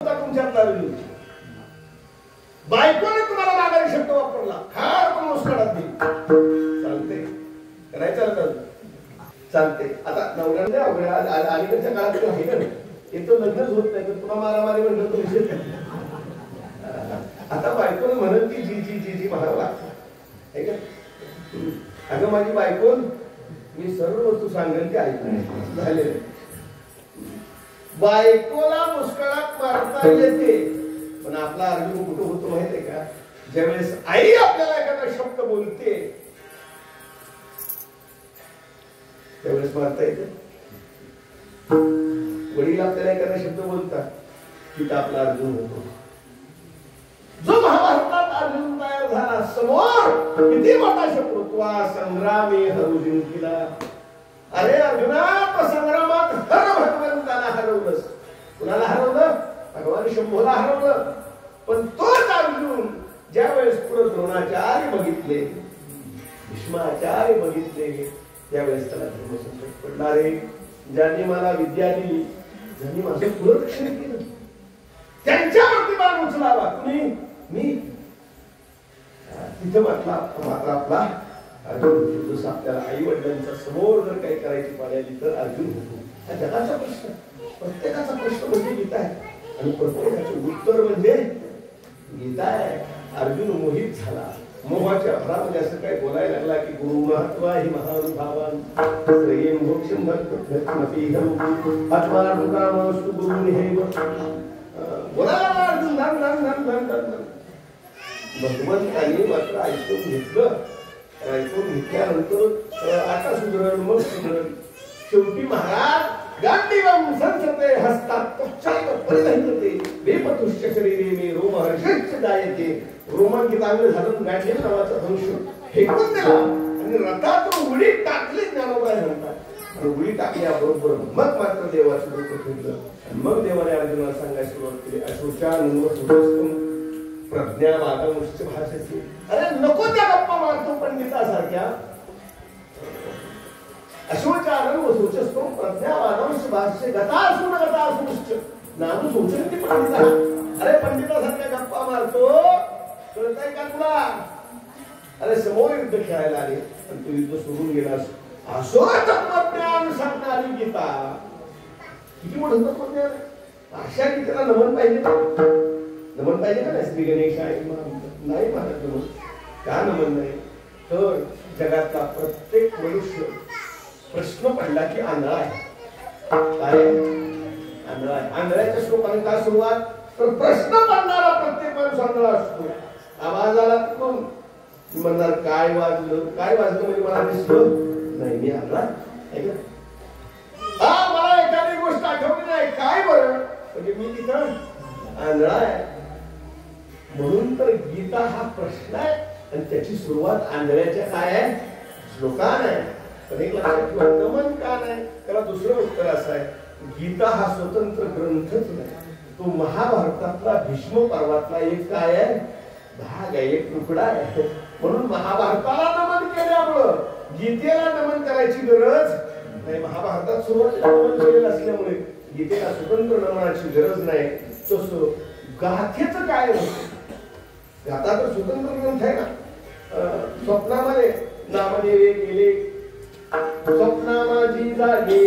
तुमच्यातला बायकोने तुम्हाला माघारी शब्द वापरला, खार पण मुस्कळात नाही, चालते करायचं चालते. आता नवऱ्याने अलीकडच्या काळात आहे का येतो लग्नच होत नाही तर तुला मारामारी म्हणलं तो विषय. आता बायकोने म्हणत की जी जी जी जी म्हणावा अगं माझी बायकोन मी सर्व वस्तू सांगेल की ऐक झाले. बायकोला मुस्कळात मारता येते पण आपला अर्जुन कुठं होतो माहितीये का, ज्यावेळेस आई आपल्याला एखादा शब्द बोलते त्यावेळेस मारता येते. वडील आपल्याला एखादा शब्द बोलतात तिथं आपला अर्जुन होतो. जो महाभारतात अर्जुन तयार झाला समोर किती मोठा शत्रुत्वा संग्रामी हरू जिंकिला. अरे अर्जुना तो संग्रामात हर भगवंताला हरवलंस. कुणाला हरवलं? भगवान शंभूला हरवलं. पण तोच अर्जुन ज्यावेळेस पुढे द्रोणाचार्य बघितले, भीष्माचार्य बघितले, त्यावेळेस त्याला धर्मसंकट पडणारे. ज्यांनी मला विद्या दिली, ज्यांनी माझे पुररक्षण केलं, त्यांच्यावरती बाण उचलावा कुणी? मी. तिथे मात्र आपला अर्जुन. जसं आपल्याला आई वडिलांच्या समोर जर काही करायची पाळी आली तर अर्जुन होतो. हा जगाचा प्रश्न, प्रत्येकाचा प्रश्न म्हणजे गीता आहे आणि प्रत्येकाचे उत्तर म्हणजे गीता आहे. अर्जुन मोहित झाला, मोहाच्या भरामध्ये असं काय बोलायला लागला की गुरु महत्वा ही महानुभावान श्रेयं मोक्षं आत्मा दुकामास्तु गुरुर्हेव बोलायला अर्जुन धन धन धन धन धन. भगवंताने मात्र ऐकून घेतलं. ऐकून घेतल्यानंतर आता सुधरण मग सुधरण. शेवटी महाराज गांडीवं संसते हस्तात पश्चात परिधायते वेपतुष्य शरीरे मे रोमहर्षश्च जायते. रोमांकित अंग झालं गांडीव नावाचा धनुष फेकून दिला आणि रथातून उडी टाकली. ज्ञानोबाई म्हणतात उडी टाकल्याबरोबर मग मात्र देवाचं डोकं फिरलं आणि मग देवाने अर्जुनाला सांगायला सुरुवात केली अशोचानंद प्रज्ञावादमुश्च भाषते. अरे नको त्या गप्पा मारतो पंडितासारख्या. अशोचानंद वसुचस्तो प्रज्ञावादमुश्च भाषते गतासून गतासूश्च नाम सोचन्ति पंडिता. अरे पंडितासारख्या गप्पा मारतो कळतंय का तुला? अरे समोर युद्ध खेळायला आले आणि तू युद्ध सोडून गेलास. असो तत्वज्ञान सांगणारी गीता. किती मोठं तत्वज्ञान. अशा गीतेला नमन पाहिजे ना, नमन पाहिजे का नाही? श्री गणेश आहे नाही महाराज नमन का नमन नाही? तर जगातला प्रत्येक मनुष्य प्रश्न पडला की आंधळा आहे. काय आंधळा आहे? आंधळ्याच्या श्लोकाने का सुरुवात? तर प्रश्न पडणारा प्रत्येक माणूस आंधळा असतो. आवाज आला कोण म्हणणार काय वाजलं? काय वाजलं म्हणजे मला दिसलं नाही, मी आंधळा आहे. हा मला एखादी गोष्ट आठवली नाही, काय बरं म्हणजे मी तिथं आंधळा आहे. म्हणून तर गीता हा प्रश्न आहे आणि त्याची सुरुवात आंधळ्याच्या काय आहे? श्लोकान आहे. पण एक लक्षात ठेवा, नमन का नाही? त्याला दुसरं उत्तर असं आहे, गीता हा स्वतंत्र ग्रंथच नाही, तो महाभारतातला भीष्म पर्वातला एक काय आहे? भाग आहे, एक तुकडा आहे. म्हणून महाभारताला नमन केल्यामुळं गीतेला नमन करायची गरज नाही. महाभारतात सुरुवातीला नमन केलेलं असल्यामुळे गीतेला स्वतंत्र नमनाची गरज नाही. तसं गाथेचं काय होतं? गाथा तर स्वतंत्र ग्रंथ आहे ना. स्वप्नामध्ये नामदेवे गेले, स्वप्ना माझी जागे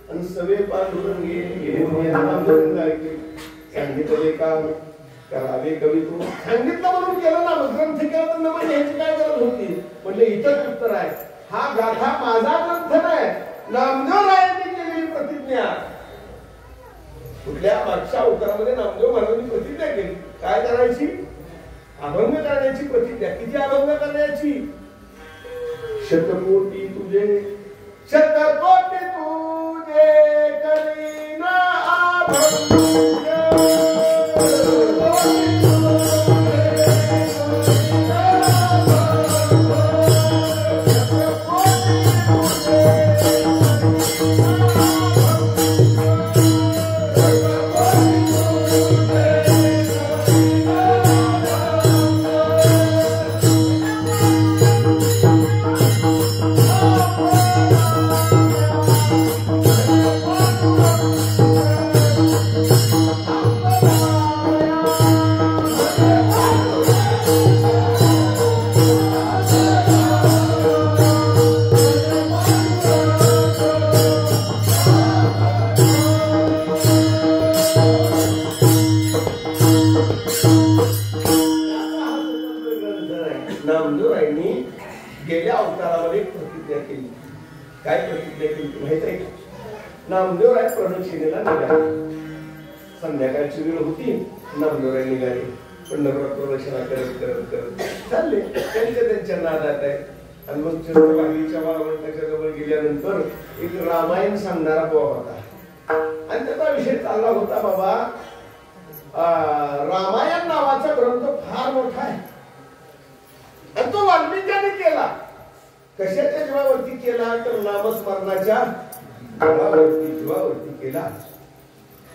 आणि सवे पांडुरंगे गेले. सांगितले काम करावे कवित्व. सांगितलं म्हणून केलं ना, ग्रंथ केला तर नमन याची काय गरज होती? म्हणजे इथंच उत्तर आहे. हा गाथा माझा ग्रंथ नाही, नामदेव रायांनी केलेली प्रतिज्ञा. कुठल्या मागच्या उत्तरामध्ये नामदेव महाराजांनी प्रतिज्ञा केली. काय करायची? अभंग करण्याची प्रतिज्ञा. किती अभंग करण्याची? शतकोटी तुझे, शतकोटी तुझे करीना अभंग. अवतारामध्ये प्रतिज्ञा केली. काय प्रतिज्ञा केली माहित आहे का? नामदेवराय प्रदक्षिणेला निघाले. संध्याकाळची वेळ होती. नामदेवराय निघाले. पंढरपुरात प्रदक्षिणा करत करत करत चालले त्यांच्या नादात आहे. आणि मग चंद्रभागीच्या वाळवंटाच्या जवळ गेल्यानंतर एक रामायण सांगणारा बुवा होता आणि त्याचा विषय चालला होता. बाबा, रामायण नावाचा ग्रंथ फार मोठा आहे आणि तो वाल्मिकांनी केला. कशाच्या जीवावरती केला तर नामस्मरणाच्या जीवावरती केला.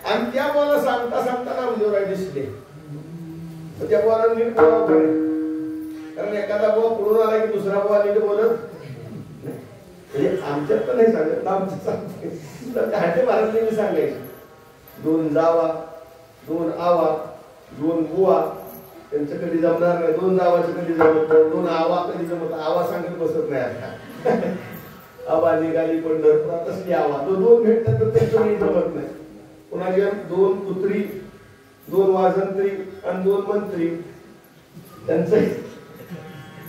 आणि त्या मला सांगता सांगता नामदेवराय दिसले. त्या बुवाला नीट बोलावं पडेल, कारण एखादा बुवा पुढून आला की दुसरा बुवा नीट बोलत म्हणजे आमच्यात तर नाही सांगत, आमच्या सांगते हाटे महाराज सांगायचे. 2 जावा 2 आवा 2 बुवा त्यांचं कधी जमणार नाही. 2 जावाचं कधी जमत, 2 आवा कधी जमत. आवा सांगत बसत नाही आता. आवा निघाली पंढरपुरात असली आवा, तो 2 भेटतात तर त्याच्याही जमत नाही. कुणाच्या 2 पुत्री 2 वाजंत्री आणि 2 मंत्री त्यांचं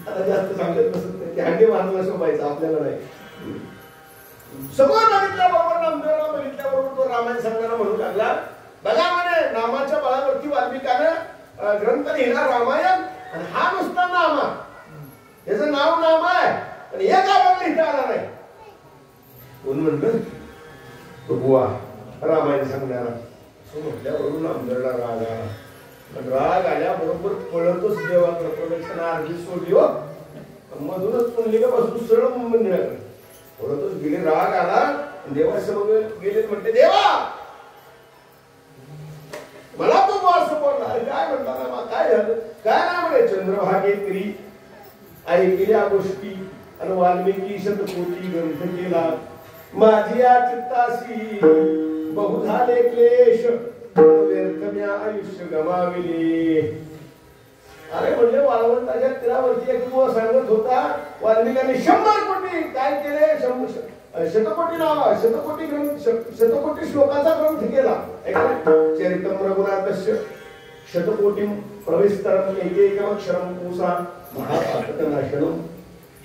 आता जास्त सांगत बसत नाही. हांडे मारला शोभायचं आपल्याला नाही. सगळं बघितल्याबरोबर नामदेवराव बघितल्याबरोबर तो रामायण सांगताना म्हणू लागला, बघा म्हणे नामाच्या बळावरती वाल्मिकानं ग्रंथ लिहिला रामायण. आणि हा नुसता नामा, याचं नाव नाम आहे आणि हे गावाला लिहिता आला नाही. कोण म्हणलं? तो बुवा रामायण सांगणारा. म्हटल्यावरून नामदेवला राग आला. राग आल्याबरोबर पळतच देवाकडे प्रदक्षिणा अर्धी सोडली हो. मधूनच पुंडलिकापासून सरळ मंदिराकडे पळतच गेले. राग आला, देवासमोर गेले. म्हणते, देवा मला तो असं बोलला. अरे काय म्हणता ना, काय झालं? काय नाही म्हणे, चंद्रभागेत्री ऐकल्या गोष्टी आणि वाल्मिकी शतकोटी ग्रंथ केला. माझी या चित्तासी बहु झाले क्लेश, व्यर्थ मी आयुष्य गमाविले. अरे म्हणले, वाळवंटाच्या तीरावरती एक बुवा सांगत होता, वाल्मिकांनी 100 कोटी काय केले, शतकोटी नाव शतकोटी ग्रंथ शतकोटी श्लोकाचा ग्रंथ केला. चरितम रघुनाथस्य शतकोटी प्रविस्तरम एकैकमक्षरम पूसा महापातकनाशनम.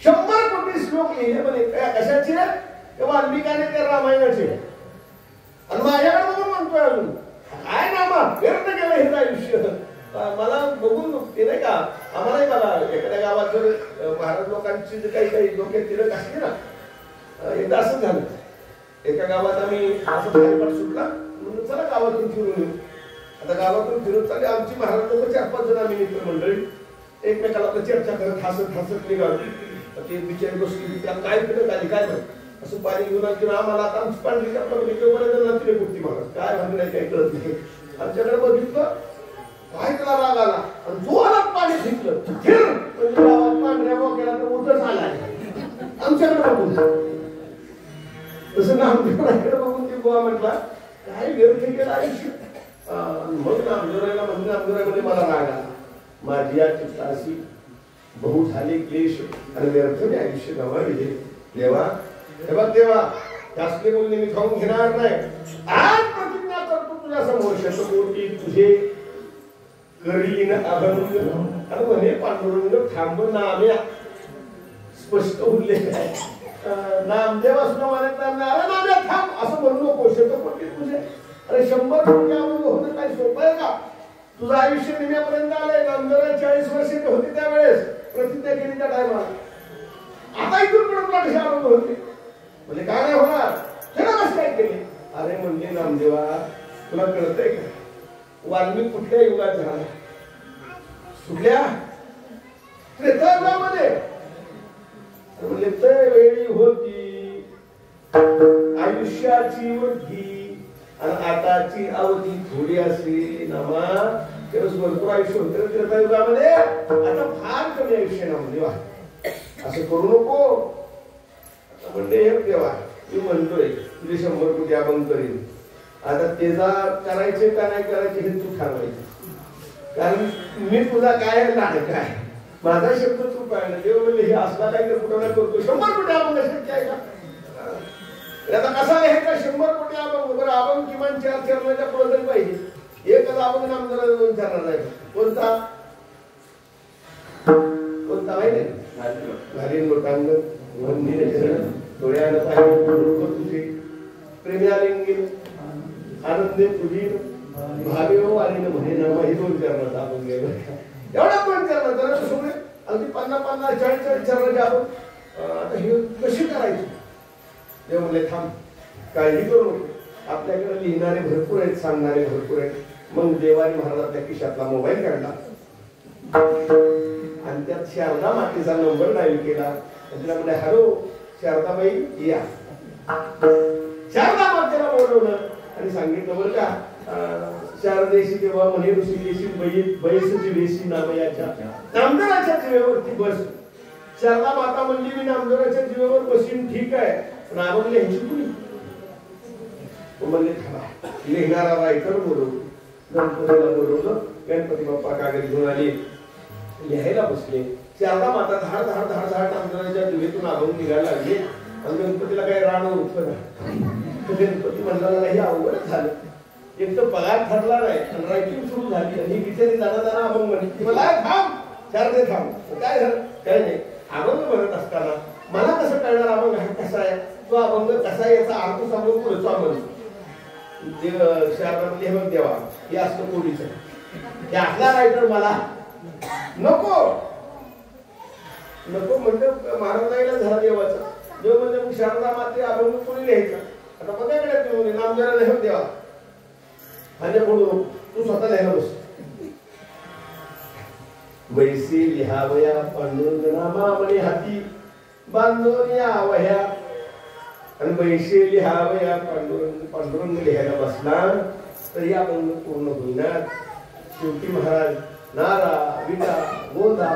100 कोटी श्लोक लिहिले. पण कशाचे? वाल्मिकाने ते रामायणाचे. आणि माझ्याकडे बघून म्हणतोय अजून काय नामा व्यर्थ केलं हे आयुष्य. मला बघून ते नाही का, आम्हालाही बघा एखाद्या गावात जर महाराज लोकांची जे काही लोक तिरक असते ना, एकदा असंच झालं. एका गावात आम्ही असं हरिपाठ सुटला म्हणून चला गावातून फिरून येऊ. आता गावातून फिरून चालले आमची महाराज लोक 4-5 जण आम्ही मित्र मंडळी एकमेकाला चर्चा करत हसत हसत निघालो. ते बिचारी बसली, त्या काय केलं काय काय असं पाणी घेऊन आम्हाला आता आमची पाणी बऱ्याच कुठती महाराज काय म्हणलं काही कळत नाही. आमच्याकडे बघितलं काय त्याला राग आला आणि जोरात पाणी फेकलं. पांढऱ्या बोक्याला तर उतरच आला आमच्याकडे बघून. तसं नामदेवराकडे बघून ते बुवा म्हटला काय व्यर्थ केलं आयुष्य. मग नामदेवरायला म्हणजे नामदेवराय मला राग आला. माझी या चित्तासी बहु झाले क्लेश आणि व्यर्थ मी आयुष्य गमाविले. देवा हे बघ देवा, जास्त बोलणे मी खाऊन घेणार नाही. आज प्रतिज्ञा करतो तुझ्या समोर शतकोटी तुझे करीन अभंग. आणि म्हणे पांडुरंग थांब नाम्या. स्पष्ट उल्लेख आहे. नामदेव असणं म्हणत नाही, अरे नाम्या थांब असं म्हणू नको. शतकोटी तुझे, अरे 100 कोटी अभंग होणं काही सोपं आहे का? तुझं आयुष्य निम्यापर्यंत आलंय. नामदेवराय 40 वर्षाचे होते त्यावेळेस प्रतिज्ञा केली त्या टायमाला. आता इथून पुढे तुला कशा अभंग होते? म्हणजे काय नाही होणार. त्याला कसं काय केले? अरे म्हणजे नामदेवा तुला कळतंय का, वाल्मिक कुठल्या युगात झाला? कुठल्या? त्रेतायुगामध्ये. म्हणजे ते वेळी होती आयुष्याची वृद्धी आणि आताची अवधी थोडी असली नामा. तेव्हा भरपूर आयुष्य होतं त्रेतायुगामध्ये, आता फार कमी आयुष्य नामदेवा. असं करू नको. म्हणजे हे देवा मी म्हणतोय तुझे 100 कोटी अभंग करीन. आता त्याचा करायचे का नाही करायचे हे तू ठरवायचं. कारण मी तुझा काय नाटक आहे, माझा शब्द तू पाहिजे. देव म्हणजे हे असला काय तर कुठं नाही करतो. 100 कोटी अभंग शक्य आहे का? आता कसा लिहायचा 100 कोटी अभंग? बरं अभंग किमान 4 चरणाच्या पुढे तरी पाहिजे. एकच अभंग नामदेवराय 2 चरणार नाही. कोणता? कोणता माहिती घालीन लोटांग मंदिर चरण डोळ्यानं पाहिजे तुझे प्रेम्यालिंगीन आनंदे तुझी भावे वालीन म्हणे नामा हे 2 चरणात आपण गेलो एवढा पण चरण तर सोडे अगदी 50-50 40-40 चरण जावं आता हे कशी करायची देव म्हणले थांब काळजी करू नको आपल्याकडे लिहिणारे भरपूर आहेत सांगणारे भरपूर आहेत मग देवानी महाराज आपल्या खिशातला मोबाईल काढला आणि त्यात शारदा मातेचा नंबर डायल केला तिला म्हणजे हॅलो शारदाबाई या शारदा मातेला बोलवलं आणि सांगितलं बरं का शारदेशी तेव्हा म्हणे ऋषिकेशी बैसची वेशी नामयाच्या नामदेवाच्या जीवेवरती बस शारदा माता म्हणली मी नामदेवाच्या जीवेवर बसीन ठीक आहे पण आपण ह्याची कुणी म्हणले थांबा लिहिणारा रायकर बोलवलं गणपतीला बोलवलं गणपती बाप्पा कागद घेऊन आले लिहायला बसले शारदा माता धाड धाड धाड धाड नामदेवाच्या जीवेतून आघून निघायला लागले आणि गणपतीला काही रान उठलं नाही गणपती म्हणला हे अवघडच झालं एक तर पगार ठरला नाही आणि रायटिंग सुरू झाली आणि बिचारी जाणं अभंग म्हणते मला थांब शारदे थांब काय झालं काय नाही अभंग म्हणत असताना मला कसं कळणार अभंग हा कसा आहे तो अभंग कसा आहे याचा अर्थ सांगून पुढचा अभंग शारदा म्हणजे हे देवा हे असतं कोडीचं हे असला रायटर मला नको नको म्हणजे महाराजांना झाला देवाचा देव म्हणजे मग शारदा माते अभंग कोणी लिहायचा आता बघायला तुम्ही नामदेवाला लिहून देवा आणि म्हणून तू स्वतः लिहायला बस बैसी लिहावया पांडुरंग नामा म्हणे हाती बांधून यावया आणि बैसी लिहावया पांडुरंग लिहायला बसला तरी अभंग पूर्ण होईना शेवटी महाराज नारा विटा गोंदा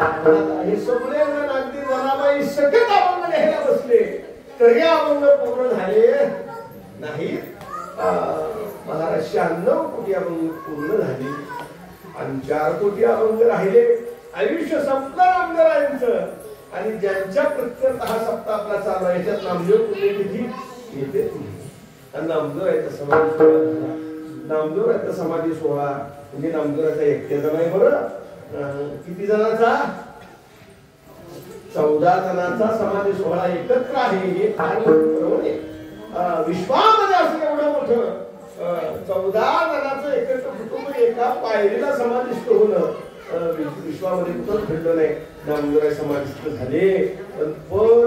हे सगळे अगदी जनाबाई सगळेच अभंग लिहायला बसले तरी अभंग पूर्ण झाले नाही महाराज 96 कोटी अभंग पूर्ण झाले आणि 4 कोटी अभंग राहिले आयुष्य संपलं नामदेवांचं आणि ज्यांच्या प्रत्यर्थ हा सप्ताह आपला चालू आहे याच्यात नामदेव पुण्यतिथी येते आणि नामदेवाचा समाधी सोहळा झाला नामदेवाचा समाधी सोहळा म्हणजे नामदेवाचा एकट्याचा नाही बरं किती जणांचा 14 जणांचा समाधी सोहळा एकत्र आहे हे बरोबर आहे विश्वामध्ये असं एवढं मोठं 14 जणांचं एकत्र कुटुंब एका पायरीला समाधिस्थ होणं विश्वामध्ये कुठंच घडलं नाही नामदेव समाधिस्थ झाले पण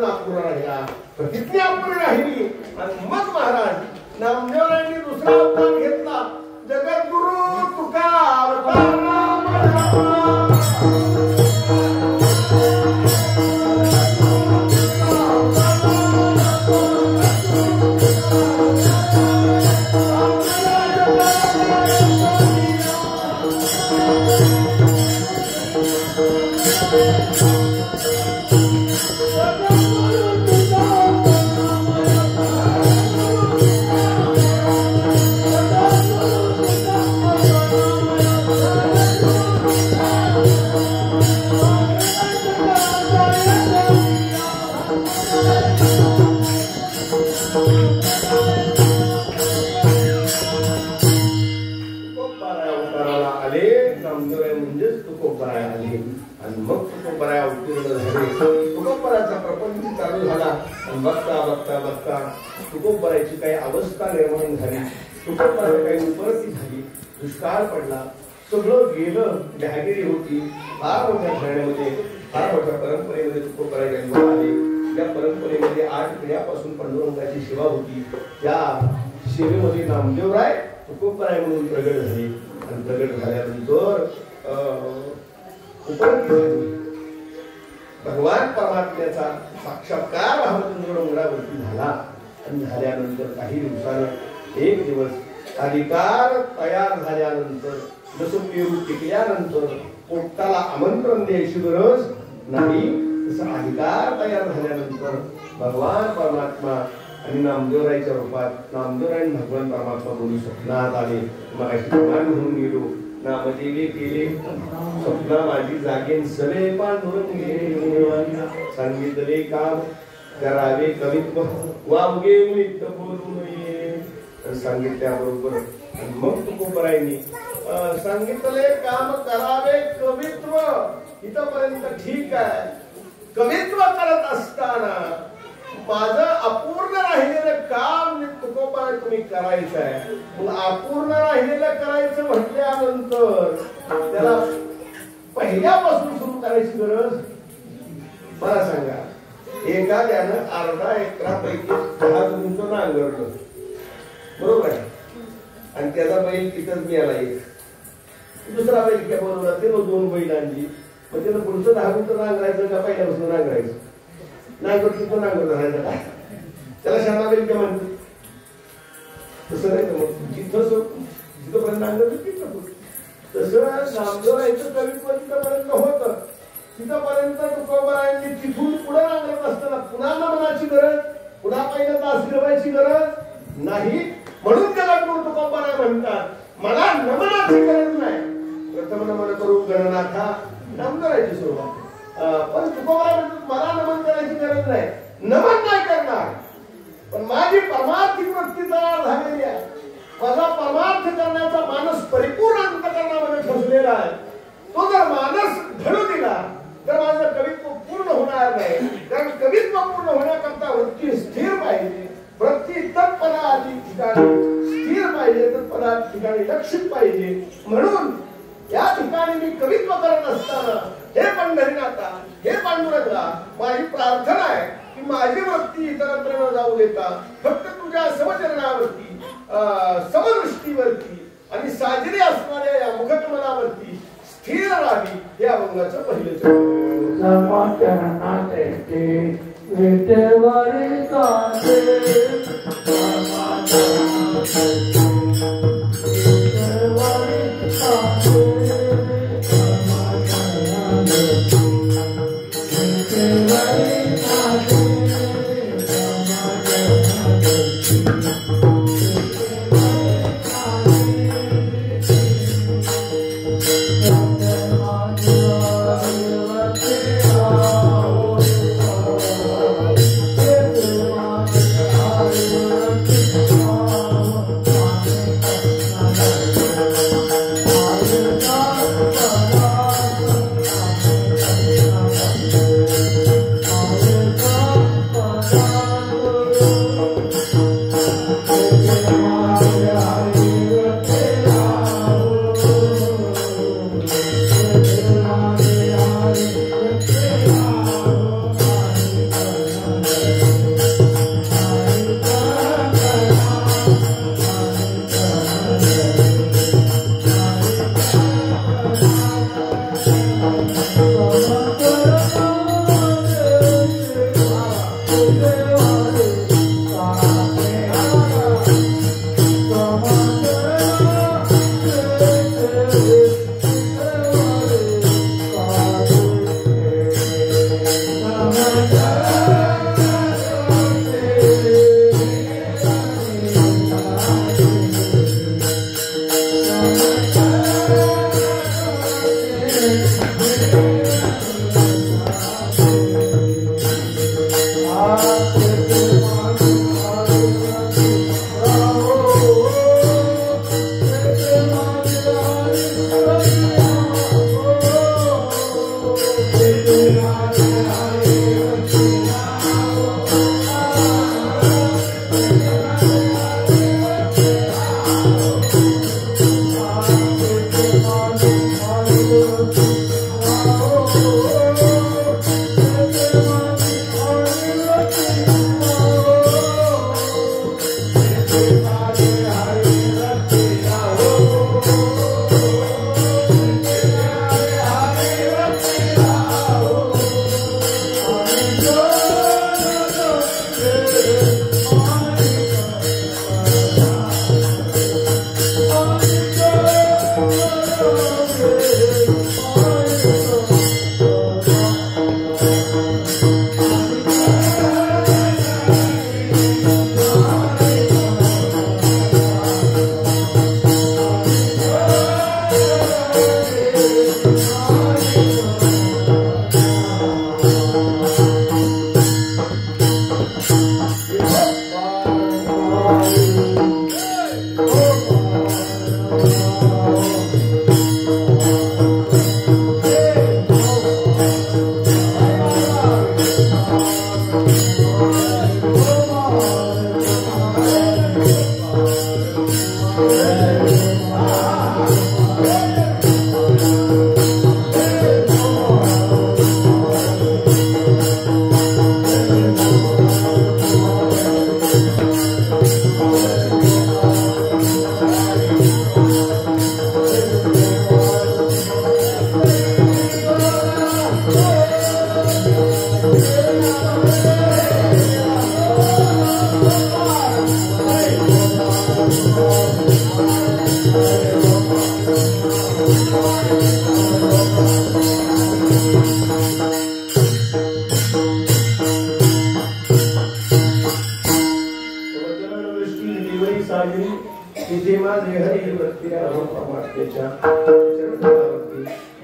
अपुरा राहिला प्रतिज्ञा अपुरी राहिली आणि मग महाराज नामदेवांनी दुसरा अवतार घेतला जगद्गुरु तुकाराम तुकोबराची काही अवस्था निर्माण झाली तुकोबराची काही उपरती झाली दुष्काळ पडला सगळं गेलं जहागिरी होती फार मोठ्या घराण्यामध्ये फार मोठ्या परंपरेमध्ये तुकोबराय जन्म आले या परंपरेमध्ये 8 पिढ्यापासून पांडुरंगाची सेवा होती त्या सेवेमध्ये नामदेवराय तुकोबराय म्हणून प्रगट झाले आणि प्रगट झाल्यानंतर उपरती झाली भगवान परमात्म्याचा साक्षात्कार डोंगरावरती झाला आणि झाल्यानंतर काही दिवसानं एक दिवस अधिकार तयार झाल्यानंतर जसं पेरू टिकल्यानंतर पोटाला आमंत्रण द्यायची गरज नाही तसं अधिकार तयार झाल्यानंतर भगवान परमात्मा आणि नामदेवरायच्या रूपात नामदेवराय भगवान परमात्मा दोन्ही स्वप्नात आले मग प्रमाण म्हणून गेलो नामदेवी केले स्वप्ना माझी जागेन सले पांडुरंगे सांगितले काम करावे कवित्व वावगे मृत बोलू नये सांगितल्याबरोबर मग तुकोबरायांनी सांगितले काम करावे कवित्व इथपर्यंत ठीक आहे. कवित्व करत असताना माझं अपूर्ण राहिलेलं काम तुकोबाने तुम्ही करायचं आहे. मग अपूर्ण राहिलेलं करायचं म्हटल्यानंतर त्याला पहिल्यापासून सुरू करायची गरज. मला सांगा, एखाद्यानं अर्धा एकरापैकी 10 गुंठ नांगरलं, बरोबर आहे, आणि त्याचा बैल तिथंच मिळाला एक. दुसरा बैल काय बोलवला, ते 2 बैल आणली. मग त्याला पुढचं 10 गुंठ नांगरायचं का पहिल्यापासून नांगरायचं? नांगर तिथं नांगर धरायचं का? त्याला शाळा बैल काय म्हणते? तसं नाही. मग जिथपर्यंत नांगर तिथं तसं नांगरायचं कवित्व तिथपर्यंत होतं. तिथपर्यंत तुकोबारायांनी तिथून पुढे नांगरत असताना पुन्हा नमनाची गरज, पुन्हा पहिलं तास फिरवायची गरज नाही. म्हणून त्याला गुरु तुकोबाराय म्हणतात, मला नमनाची गरज नाही. प्रथम नमन करू गणनाथा, नमन करायची सुरुवात. पण तुकोबाराय म्हणतात मला नमन करायची गरज नाही. नमन नाही करणार, पण माझी परमार्थिक वृत्ती तयार झालेली आहे. माझा परमार्थ करण्याचा मानस परिपूर्ण अंतःकरणामध्ये ठसलेला आहे. तो जर मानस घडू दिला तर माझं कवित्व पूर्ण होणार नाही. कारण कवित्व पूर्ण होण्याकरता वृत्ती स्थिर पाहिजे. वृत्ती तत्पदादी ठिकाणी स्थिर पाहिजे, तत्पदादी ठिकाणी लक्षित पाहिजे. म्हणून या ठिकाणी मी कवित्व करत असताना हे पंढरीनाथा, हे पांडुरंगा, माझी प्रार्थना आहे की माझी वृत्ती इतरत्र न जाऊ देता फक्त तुझ्या समचरणावरती, समदृष्टीवरती आणि साजरी असणाऱ्या या मुखकमलावरती स्थिर राहावी. हे अभंगाचं पहिलं चरण.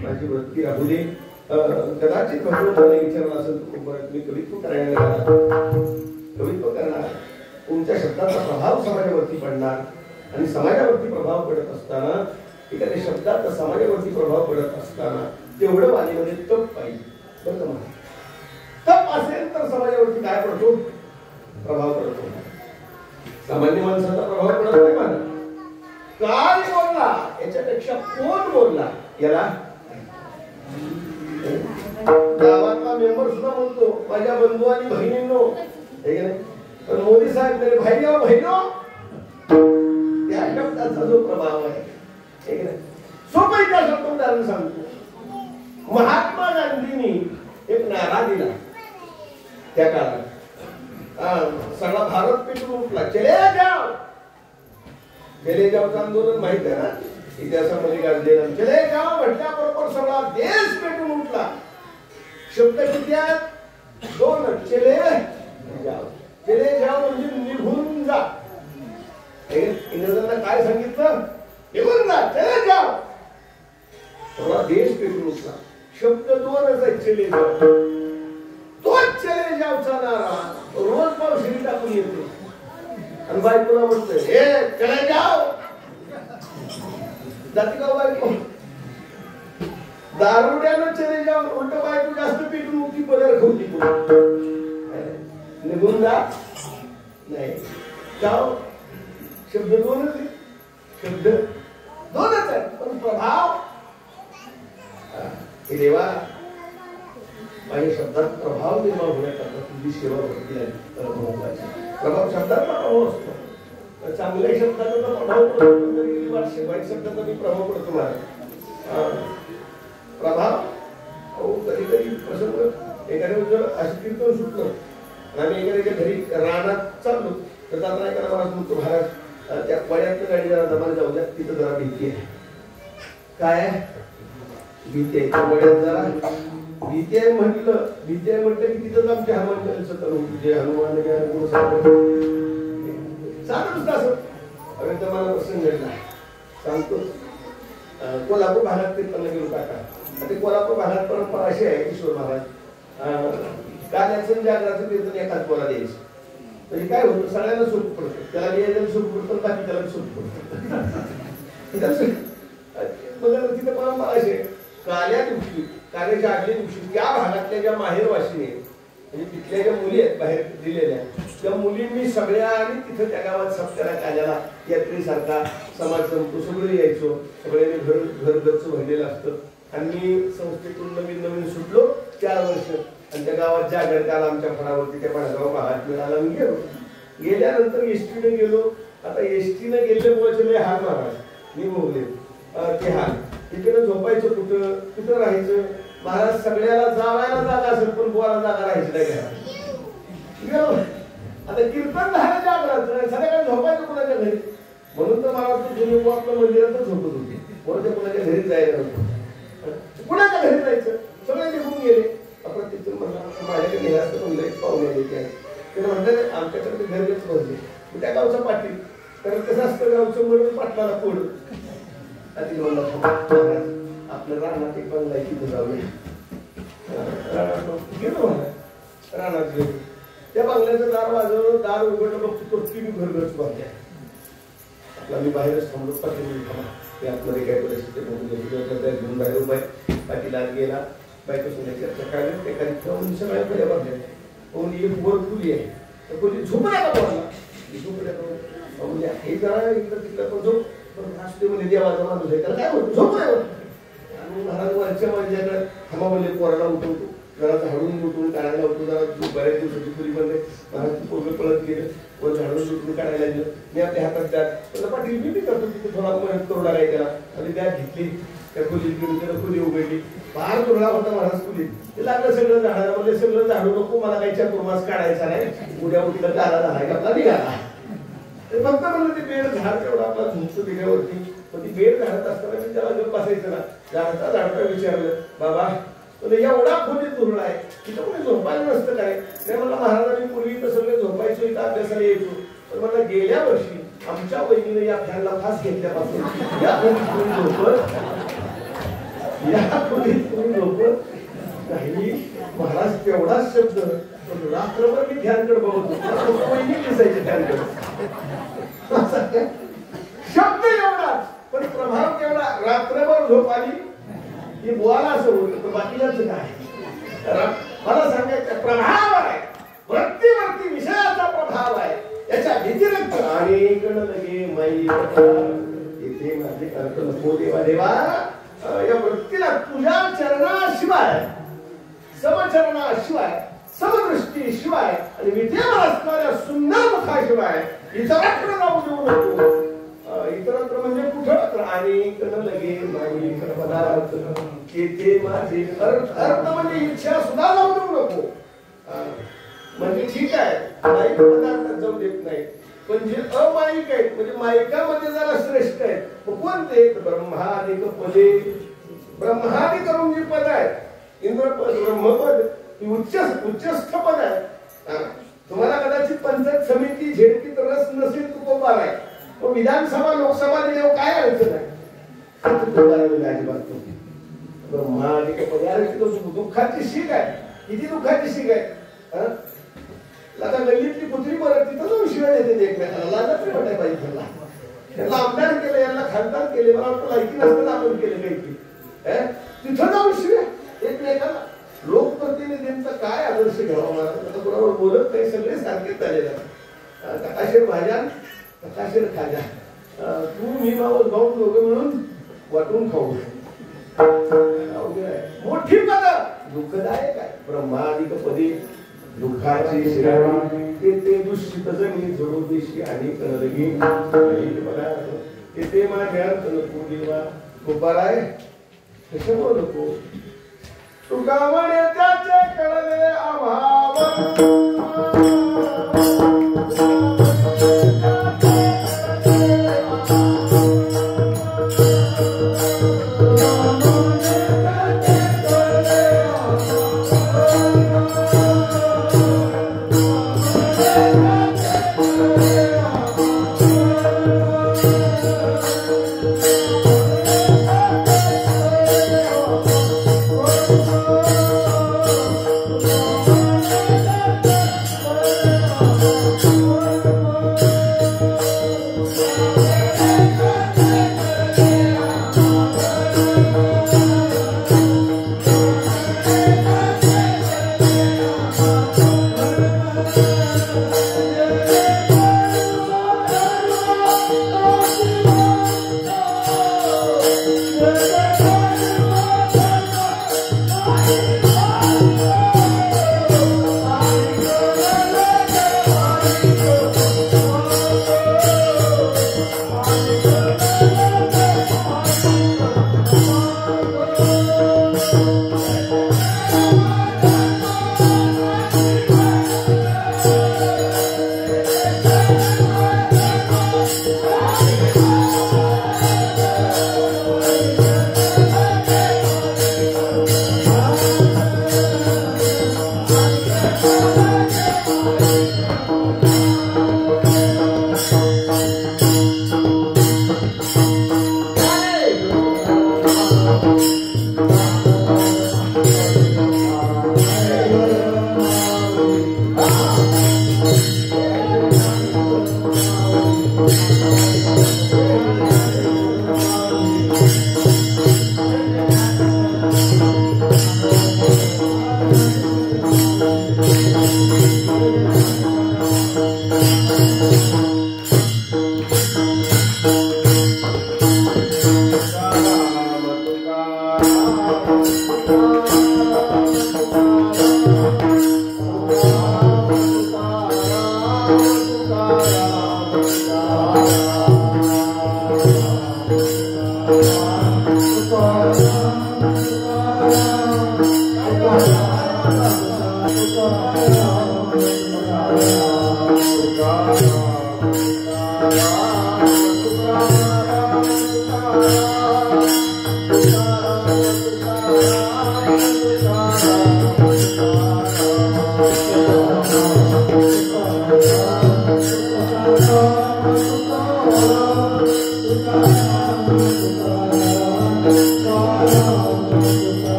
माझी वृत्ती राहू दे. कदाचित भगवंताने विचारलं असेल मी कवित्व करायला कवित्व करणार, तुमच्या शब्दाचा प्रभाव समाजावरती पडणार आणि समाजावरती प्रभाव पडत असताना एखाद्या शब्दाचा समाजावरती प्रभाव पडत असताना तेवढं वाणीमध्ये तप पाहिजे. बरं का? तप असेल तर समाजावरती काय पडतो? प्रभाव पडतो. सामान्य माणसाचा प्रभाव पडत नाही. मला काय बोलला याच्यापेक्षा कोण बोलला याला गावातला मेंबर सुद्धा म्हणतो माझ्या बंधू आणि बहिणींनो, हे की नाही? पण मोदी साहेब मेरे भाईयो बहिणो, त्या शब्दाचा जो प्रभाव आहे, हे की नाही? सोपं त्या शब्द उदाहरण सांगतो. महात्मा गांधींनी एक नारा दिला त्या काळात. सगळा भारत पेटून उठला. चले जाओ. चले जाओ आंदोलन माहित आहे ना इतिहासामध्ये गाजलेला. चले जाओ म्हटल्याबरोबर सगळा देश पेटून उठला. शब्द किती आहेत? दोन. चले जाओ. चले जाओ म्हणजे निघून जा. इंग्रजांना काय सांगितलं? निघून जा, चले जाओ. सगळा देश पेटून उठला. शब्द दोनच आहेत, चले जाओ. तोच चले जाओचा नारा रोज पावसाळी टाकून येतो. आणि बायकोला म्हणतोय हे चले जाओ. जाती का बायको? दारुड्यानं चले जाओ. उलट बायको जास्त पिटून उठी पदर खाऊती. निघून जा नाही, जाओ. शब्द दोनच आहे. शब्द दोनच आहे पण प्रभाव हे देवा माझ्या शब्दात प्रभाव निर्माण होण्याकरता तुझी सेवा होती महत्वाची. प्रभाव शब्दात प्रभाव असतो. चांगल्या शब्दाचा प्रभाव पडतो, वाईट शब्दाचा मी प्रभाव पडतो. मला प्रभाव कधी कधी प्रसंग एखाद्या असं कीर्तन सुटलं आणि एखाद्याच्या घरी रानात चाललो तर जाताना एखादा महाराज म्हणतो महाराज त्या वड्यातल्या गाडी जरा जमाला जाऊ द्या, तिथं जरा भीती आहे. काय भीती आहे? त्या वड्यात जरा भीती आहे म्हटलं. भीती आहे म्हटलं की तिथंच आमचे हनुमान जे हनुमान सांगतच असं. अरे तर मला प्रसंग घडला सांगतो. कोल्हापूर भागात कीर्तनला गेलो काका. ते कोल्हापूर भागात परंपरा अशी आहे किशोर महाराज गाण्याचं जागराचं कीर्तन एकाच पोरा द्यायचं. म्हणजे काय होतं सगळ्यांना सोपं पडतं. त्याला लिहायला सोपं पडतं, बाकी त्याला सोपं पडतं. मग तिथं परंपरा अशी आहे काल्या दिवशी काल्याच्या आदल्या दिवशी त्या भागातल्या ज्या माहेरवासीने म्हणजे तिथल्या ज्या मुली आहेत बाहेर दिलेल्या त्या मुलींनी सगळ्या आणि तिथं त्या गावात सप्त्याला काल्याला यात्रेसारखा समाज जमतो. सगळे यायचो. सगळ्यांनी घर घरचं भरलेलं असतं. आणि मी संस्थेतून नवीन सुटलो 4 वर्ष आणि त्या गावात जागर काल आमच्या फळावरती त्या पडगाव भागात मिळाला. मी गेलो. गेल्यानंतर एसटीने गेलो. आता एसटीने गेल्यामुळे हाल महाराज मी बोलले ते हाल. तिकडे झोपायचं कुठं राहायचं. महाराज सगळ्याला जावायला जागा असेल पण बोला जागा राहायची नाही घरात. आता कीर्तन झालं जागराचं सगळ्याला झोपायचं कुणाच्या घरी. म्हणून तर मला वाटतं जुनी आपलं मंदिरातच झोपत होती. म्हणून ते कुणाच्या घरी जायला नव्हतं. कुणाच्या घरी जायचं. सगळे निघून गेले. आपण तिथून म्हणलं माझ्याकडे नेहाचं तुमला एक पाहुणे आले ते म्हणतात आमच्याकडे घरच भरले. त्या गावचा पाटील कारण कसं असतं गावचं म्हणून पाटलाला कोड आपलं रानात एक बंगला तिथं जाऊया. गेलो रानात गेलो. त्या बंगल्याचं दार वाजवलं. दार उघडलं बघतो तो 3 घरगच बाकी आहे. आपला मी बाहेरच थांबलो. पाटील आतमध्ये काय परिस्थिती घेऊन बाहेर उभा आहे. पाटील आत गेला. बायको चर्चा काय एखादी सगळ्या पहिल्या बांधल्या कोण एक वर खुली आहे तर कोणी झोपल्या का बोलला झोपल्या हे जरा इकडं तिकडं पण झोप पण देवाचा माणूस आहे त्याला काय म्हणतो झोपल्या. आणि महाराज वरच्या माझ्याकडे थांबा म्हणजे पोराला उठवतो. जरा झाडून उठून काढायला होतो. जरा बऱ्याच दिवसाची पुरी बंद महाराज पोरगं पळत गेलं वर झाडून उठून काढायला गेलं. मी आपल्या हातात द्या पाटील मी करतो तिथे थोडा मदत करू लागाय त्याला. आणि बॅग घेतली त्या खोलीत घेऊन त्याला खोली उघडली. फार तुरळा होता महाराज खोलीत. ते लागलं सगळं झाडाला म्हणजे सगळं झाडू नको मला काही चातुर्मास काढायचा नाही. उद्या उठलं काला झाला आपला निघाला. फक्त म्हणलं ते बेड झाड तेवढा आपला झुंचतो दिल्यावरती मग ती बेड झाडत असताना मी त्याला गप बसायचं ना, झाडता झाडता विचारलं, बाबा म्हणजे एवढा खोलीत धुरळा आहे, तिथं कोणी झोपायला नसतं काय? नाही मला महाराजांनी पूर्वी तर सगळे झोपायचो, इथं अभ्यासाला यायचो, पण मला गेल्या वर्षी आमच्या वहिनीने या फॅनला फास घेतल्यापासून या खोलीत तुम्ही झोपत नाही. महाराज तेवढाच शब्द, पण रात्रभर मी फॅनकडे बघत होतो, वहिनी दिसायची फॅनकडे. शब्द एवढाच पण प्रभाव केवढा. रात्रभर झोप आली की बोला असं होतं, बाकीलाच काय. मला सांगायचं प्रभाव आहे, वृत्तीवरती विषयाचा प्रभाव आहे, याच्या व्यतिरिक्त अनेक लगे माई इथे माझे अर्थ नको देवा. देवा या वृत्तीला तुझ्या चरणाशिवाय, समचरणाशिवाय, समदृष्टीशिवाय आणि विद्यमान असणाऱ्या सुंदर मुखाशिवाय इतरत्र जाऊ देऊ नको. इतरत्र म्हणजे कुठं तर अनेक लगे माई पदार्थ येथे माझे अर्थ म्हणजे इच्छा सुद्धा जाऊ देऊ नको. म्हणजे ठीक आहे माईक पदार्थात जाऊ देत नाही, पण जे अमाईक आहेत म्हणजे मायकामध्ये जरा श्रेष्ठ आहेत कोणते? ब्रह्मादिक पदे. ब्रह्मादि करून जी पद आहेत, इंद्रपद, ब्रह्मपद, उच्चस्थ पद आहे. तुम्हाला कदाचित पंचायत समिती झेडपीत रस नसेल तू कोपाल आहे, मग विधानसभा लोकसभा दिल्यावर काय अडचण आहे? अजिबात ब्रह्मादिक पद दुःखाची शीख आहे. किती दुःखाची शीख आहे? आता गल्लीतली कुत्री परत तिथं जाऊन शिवाय देते एकमेकाला, लाजच नाही वाटाय पाहिजे त्याला. त्यांना आमदार केलं, यांना खासदार केले, मला वाटतं लायकी नसताना आपण केलं काही. तिथं जाऊन शिवाय एकमेकाला. लोकप्रतिनिधींचा काय आदर्श घ्यावा मला? आता कोणावर बोलत नाही, सगळे सारखेच झालेले. ककाशेर भाज्या, ककाशेर खाजा, तू मी बाबत भाऊ दोघं मिळून वाटून खाऊ. मोठी पद दुःखदायक आहे. ब्रह्मादिक पदी दुःखाची शिराळी ते दुष्टित जणी जडू देशी आणि कळगी ते माझ्या नको देवा. गोपाराय कशामुळे नको? तुका म्हणे त्याचे कळले अभाव,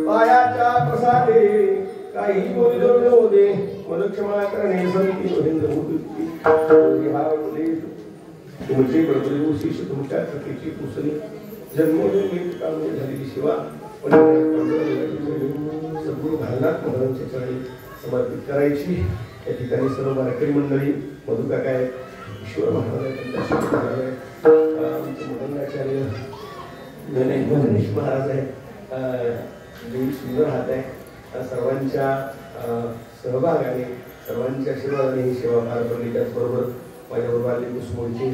पायाच्या प्रसादे काही बोललो दे मनुक्षमा करणे संती गोविंद तुमचे बरोबर शिष्य तुमच्या कृतीची कुसली जन्मोजन्मी कामून झालेली सेवा सद्गुरू भालनाथ महाराजांच्या चरणी समर्पित करायची. या ठिकाणी सर्व वारकरी मंडळी मधुका काय ईश्वर महाराज मुलांनाचार्य गणेश महाराज आहे देवी सुंदर हात आहे सर्वांच्या सहभागाने सर्वांच्या आशीर्वादाने ही सेवा पार पडली. त्याचबरोबर माझ्याबरोबर आले कुसुमोळचे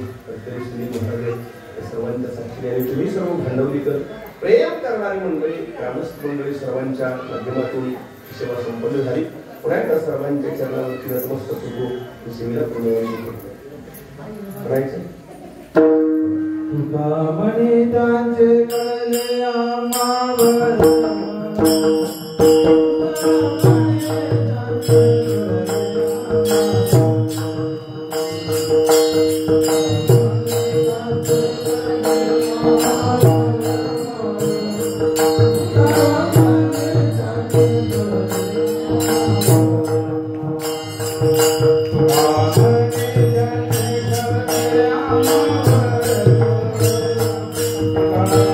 तरी सुनील महाराज सर्वांच्या साक्षीने आणि तुम्ही सर्व भांडवलीकर प्रेम करणारी मंडळी ग्रामस्थ मंडळी सर्वांच्या माध्यमातून ही सेवा संपन्न झाली. पुन्हा एकदा सर्वांच्या चरणावरती नतमस्तक होतो सेवेला पूर्ण करायचं. मणी त्यांचे कळले आम्हावर Thank you.